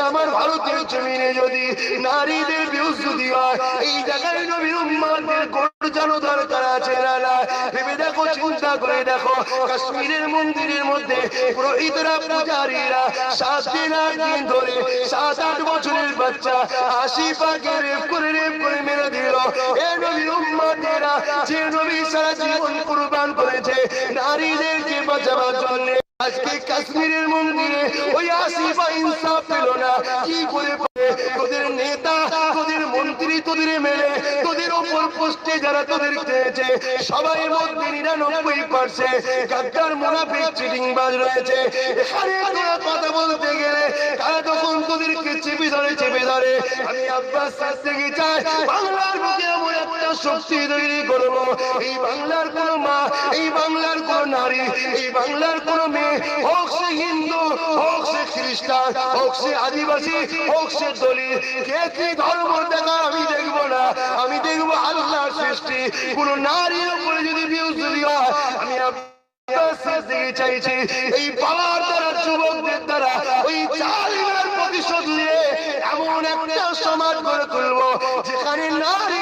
আমার ভারতের জমিনে যদি নারীদের বিউজ্জতি হয়, এই জায়গায় নবীর উম্মতদের গর্জানো দরকার আছে না না? ভেবে দেখো, চিন্তা করে দেখো, কাশ্মীরের মন্দিরের মধ্যে পুরোহিতরা, পূজারীরা 7 দিন 8 দিন ধরে 7-8 বছরের বাচ্চা আশিফাকে রেপ করে মেরে দিল। এ নবীর উম্মতেরা, যে নবী সারা জীবন কুরবান করেছে নারীদেরকে বাঁচাবার জন্য, আজকে কাশ্মীরের মন্দিরে ওই আসিফা ইনসাফ পেল না। কি করে পাবে? তোদের নেতা, তোদের মন্ত্রী, তোদের মেলে, তোদের ওপর পোস্টে যারা তোদের খেয়েছে সবাই মধ্যে 99% গাদ্দার, মুনাফিক, চিটিংবাজ রয়েছে। এখানে তোরা কথা বলতে গেলে তারা তখন তোদেরকে চেপে ধরে। আমি আব্বাস থেকে চাই বাংলার বুকে এমন একটা শক্তি তৈরি করবো, এই বাংলার কোন মা, এই বাংলার কোন নারী, এই বাংলার কোন মেয়ে, হোক সে হিন্দু, হোক সে খ্রিস্টান, হোক সে আদিবাসী, হোক সে দলিত, কে কি ধর্ম দেখা আমি দেখবো না। আমি দেখবো আল্লাহর সৃষ্টি। কোন নারীর উপরে যদি বিউজ্জতি হয়, আমি চাইছি এই পাওয়ার দ্বারা, যুবকদের দ্বারা ওই জালিমের প্রতিশোধ নিয়ে এমন একটা সমাজ গড়ে তুলবো যেখানে নারী